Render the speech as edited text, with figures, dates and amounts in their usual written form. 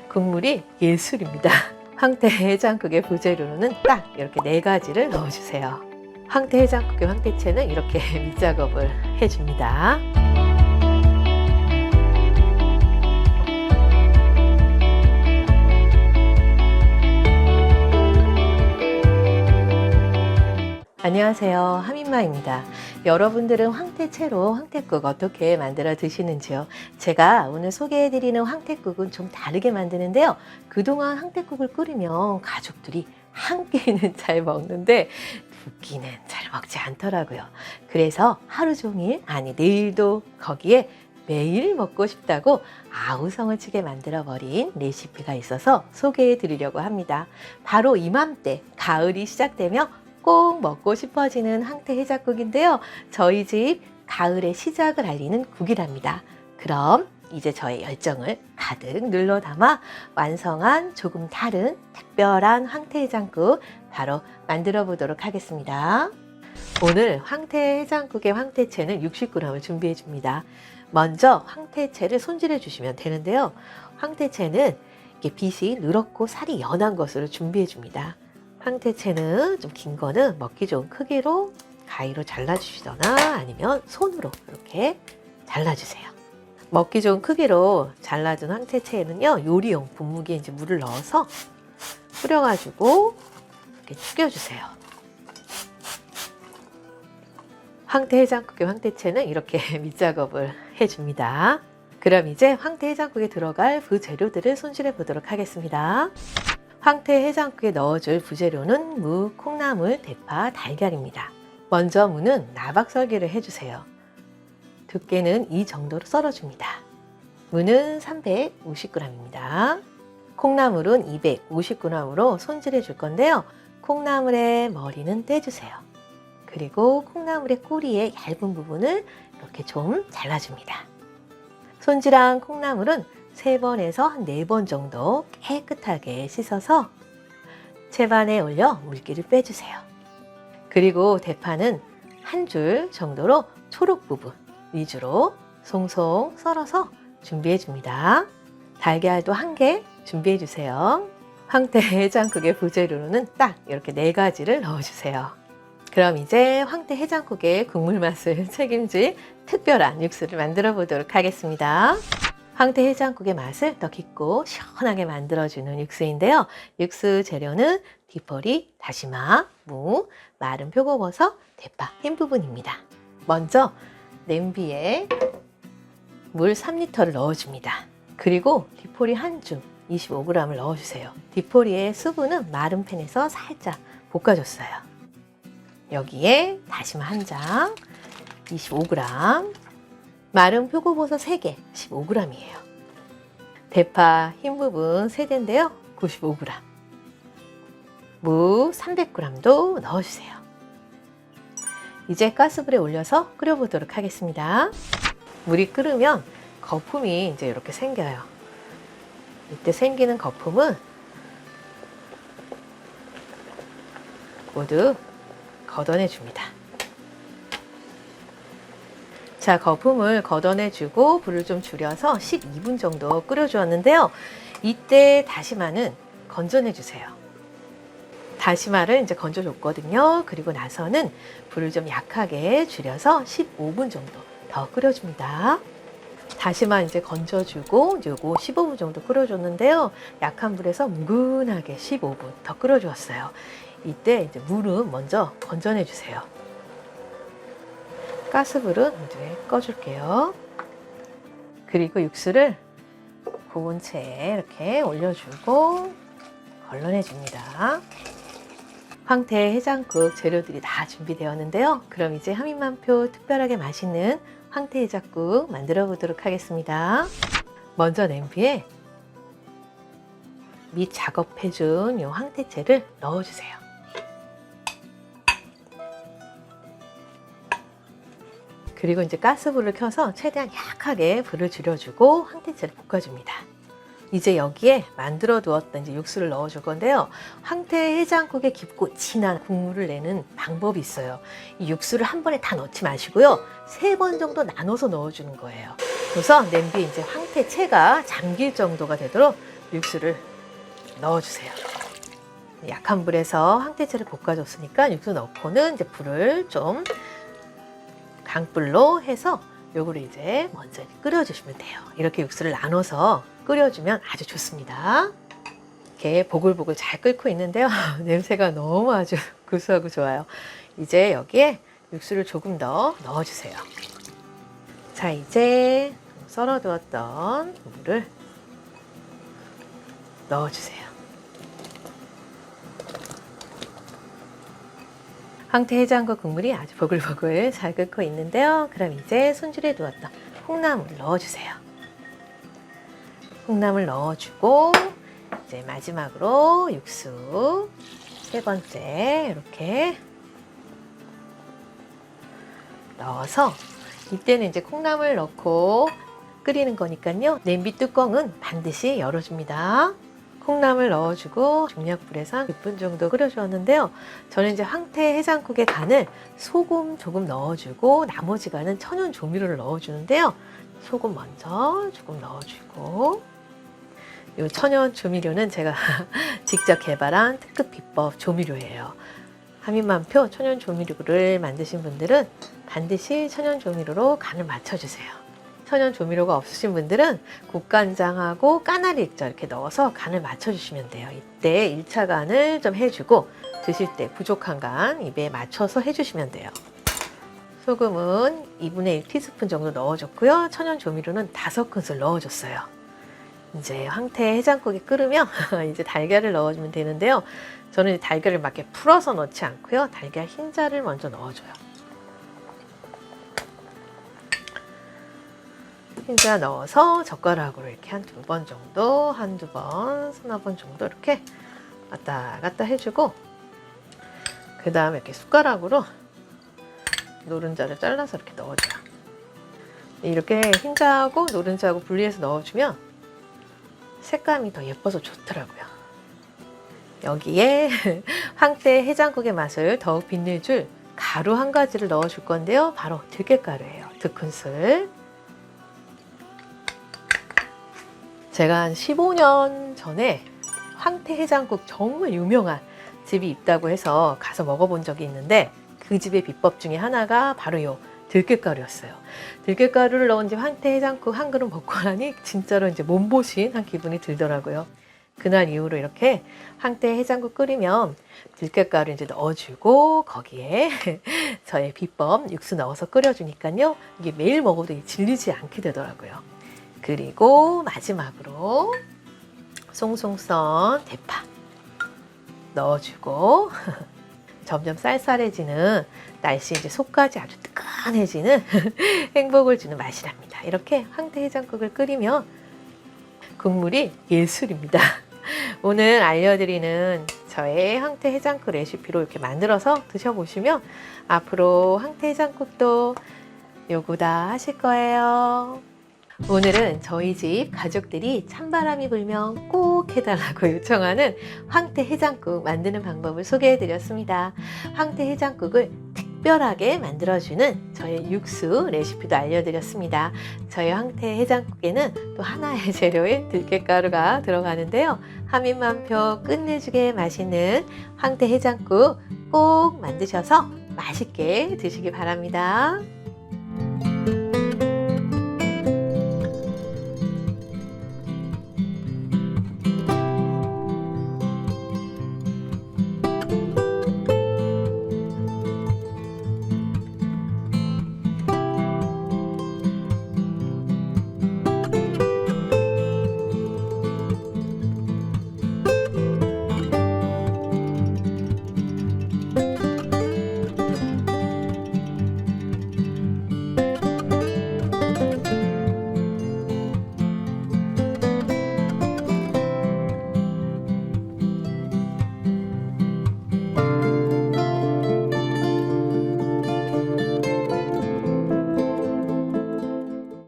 국물이 예술입니다. 황태 해장국의 부재료로는 딱 이렇게 4가지를 넣어주세요. 황태 해장국의 황태채는 이렇게 밑작업을 해줍니다. 안녕하세요, 하민마입니다. 여러분들은 황태채로 황태국 어떻게 만들어 드시는지요? 제가 오늘 소개해드리는 황태국은 좀 다르게 만드는데요. 그동안 황태국을 끓이면 가족들이 한 끼는 잘 먹는데 두 끼는 잘 먹지 않더라고요. 그래서 하루 종일, 아니 내일도 거기에 매일 먹고 싶다고 아우성을 치게 만들어버린 레시피가 있어서 소개해 드리려고 합니다. 바로 이맘때 가을이 시작되며 꼭 먹고 싶어지는 황태 해장국인데요. 저희 집 가을의 시작을 알리는 국이랍니다. 그럼 이제 저의 열정을 가득 눌러 담아 완성한 조금 다른 특별한 황태 해장국 바로 만들어 보도록 하겠습니다. 오늘 황태 해장국의 황태채는 60g을 준비해 줍니다. 먼저 황태채를 손질해 주시면 되는데요. 황태채는 이렇게 빛이 누렇고 살이 연한 것으로 준비해 줍니다. 황태채는 좀 긴 거는 먹기 좋은 크기로 가위로 잘라주시거나 아니면 손으로 이렇게 잘라주세요. 먹기 좋은 크기로 잘라준 황태채에는요, 요리용 분무기에 이제 물을 넣어서 끓여가지고 이렇게 튀겨주세요. 황태 해장국의 황태채는 이렇게 밑작업을 해줍니다. 그럼 이제 황태 해장국에 들어갈 부재료들을 손질해 보도록 하겠습니다. 황태 해장국에 넣어줄 부재료는 무, 콩나물, 대파, 달걀입니다. 먼저 무는 나박썰기를 해주세요. 두께는 이 정도로 썰어줍니다. 무는 350g입니다. 콩나물은 250g으로 손질해 줄 건데요. 콩나물의 머리는 떼주세요. 그리고 콩나물의 꼬리의 얇은 부분을 이렇게 좀 잘라줍니다. 손질한 콩나물은 3번에서 한 4번 정도 깨끗하게 씻어서 채반에 올려 물기를 빼주세요. 그리고 대파는 한 줄 정도로 초록 부분 위주로 송송 썰어서 준비해 줍니다. 달걀도 1개 준비해 주세요. 황태 해장국의 부재료로는 딱 이렇게 4가지를 넣어주세요. 그럼 이제 황태 해장국의 국물 맛을 책임질 특별한 육수를 만들어 보도록 하겠습니다. 황태 해장국의 맛을 더 깊고 시원하게 만들어주는 육수인데요. 육수 재료는 디포리, 다시마, 무, 마른 표고버섯, 대파, 흰 부분입니다. 먼저 냄비에 물 3리터를 넣어줍니다. 그리고 디포리 한 줌 25g을 넣어주세요. 디포리의 수분은 마른 팬에서 살짝 볶아줬어요. 여기에 다시마 한 장 25g, 마른 표고버섯 3개 15g이에요. 대파 흰 부분 3대인데요. 95g. 무 300g도 넣어주세요. 이제 가스불에 올려서 끓여보도록 하겠습니다. 물이 끓으면 거품이 이제 이렇게 생겨요. 이때 생기는 거품은 모두 걷어내 줍니다. 자, 거품을 걷어내주고 불을 좀 줄여서 12분 정도 끓여주었는데요. 이때 다시마는 건져내주세요. 다시마를 이제 건져줬거든요. 그리고 나서는 불을 좀 약하게 줄여서 15분 정도 더 끓여줍니다. 다시마 이제 건져주고 요거 15분 정도 끓여줬는데요. 약한 불에서 뭉근하게 15분 더 끓여주었어요. 이때 이제 물은 먼저 건져내주세요. 가스불은 이제 꺼줄게요. 그리고 육수를 고운 채에 이렇게 올려주고 걸러내줍니다. 황태 해장국 재료들이 다 준비되었는데요. 그럼 이제 하민맘표 특별하게 맛있는 황태 해장국 만들어 보도록 하겠습니다. 먼저 냄비에 밑 작업해준 이 황태채를 넣어주세요. 그리고 이제 가스불을 켜서 최대한 약하게 불을 줄여주고 황태채를 볶아줍니다. 이제 여기에 만들어 두었던 이제 육수를 넣어줄 건데요. 황태 해장국에 깊고 진한 국물을 내는 방법이 있어요. 이 육수를 한 번에 다 넣지 마시고요. 3번 정도 나눠서 넣어주는 거예요. 그래서 냄비에 이제 황태채가 잠길 정도가 되도록 육수를 넣어주세요. 약한 불에서 황태채를 볶아줬으니까 육수 넣고는 이제 불을 좀 강불로 해서 요거를 이제 먼저 끓여주시면 돼요. 이렇게 육수를 나눠서 끓여주면 아주 좋습니다. 이렇게 보글보글 잘 끓고 있는데요. 냄새가 너무 아주 구수하고 좋아요. 이제 여기에 육수를 조금 더 넣어주세요. 자, 이제 썰어두었던 물을 넣어주세요. 황태 해장국 국물이 아주 보글보글 잘 끓고 있는데요. 그럼 이제 손질해 두었던 콩나물을 넣어주세요. 콩나물 넣어주고 이제 마지막으로 육수 세 번째 이렇게 넣어서 이때는 이제 콩나물 넣고 끓이는 거니까요. 냄비 뚜껑은 반드시 열어줍니다. 콩나물 넣어주고 중약불에서 한 6분 정도 끓여주었는데요. 저는 이제 황태 해장국에 간을 소금 조금 넣어주고 나머지 간은 천연 조미료를 넣어주는데요. 소금 먼저 조금 넣어주고 이 천연 조미료는 제가 직접 개발한 특급 비법 조미료예요. 하민맘표 천연 조미료를 만드신 분들은 반드시 천연 조미료로 간을 맞춰주세요. 천연 조미료가 없으신 분들은 국간장하고 까나리 액젓 이렇게 넣어서 간을 맞춰주시면 돼요. 이때 1차 간을 좀 해주고 드실 때 부족한 간 입에 맞춰서 해주시면 돼요. 소금은 2분의 1티스푼 정도 넣어줬고요. 천연 조미료는 5큰술 넣어줬어요. 이제 황태 해장국이 끓으면 이제 달걀을 넣어주면 되는데요. 저는 달걀을 막 이렇게 풀어서 넣지 않고요. 달걀 흰자를 먼저 넣어줘요. 흰자 넣어서 젓가락으로 이렇게 한 2번 정도, 한두 번, 서너 번 정도 이렇게 왔다 갔다 해주고 그 다음에 이렇게 숟가락으로 노른자를 잘라서 이렇게 넣어줘요. 이렇게 흰자하고 노른자하고 분리해서 넣어주면 색감이 더 예뻐서 좋더라고요. 여기에 황태 해장국의 맛을 더욱 빛내줄 가루 한 가지를 넣어줄 건데요. 바로 들깨가루예요. 2큰술. 제가 한 15년 전에 황태 해장국 정말 유명한 집이 있다고 해서 가서 먹어본 적이 있는데 그 집의 비법 중에 하나가 바로 이 들깨가루였어요. 들깨가루를 넣은 집 황태 해장국 한 그릇 먹고 나니 진짜로 이제 몸보신 한 기분이 들더라고요. 그날 이후로 이렇게 황태 해장국 끓이면 들깨가루 이제 넣어주고 거기에 저의 비법 육수 넣어서 끓여주니까요. 이게 매일 먹어도 질리지 않게 되더라고요. 그리고 마지막으로 송송 썬 대파 넣어주고 점점 쌀쌀해지는 날씨 이제 속까지 아주 뜨끈해지는 행복을 주는 맛이랍니다. 이렇게 황태 해장국을 끓이면 국물이 예술입니다. 오늘 알려드리는 저의 황태 해장국 레시피로 이렇게 만들어서 드셔보시면 앞으로 황태 해장국도 요구다 하실 거예요. 오늘은 저희 집 가족들이 찬바람이 불면 꼭 해달라고 요청하는 황태 해장국 만드는 방법을 소개해드렸습니다. 황태 해장국을 특별하게 만들어주는 저의 육수 레시피도 알려드렸습니다. 저희 황태 해장국에는 또 하나의 재료인 들깨가루가 들어가는데요. 하민맘표 끝내주게 맛있는 황태 해장국 꼭 만드셔서 맛있게 드시기 바랍니다.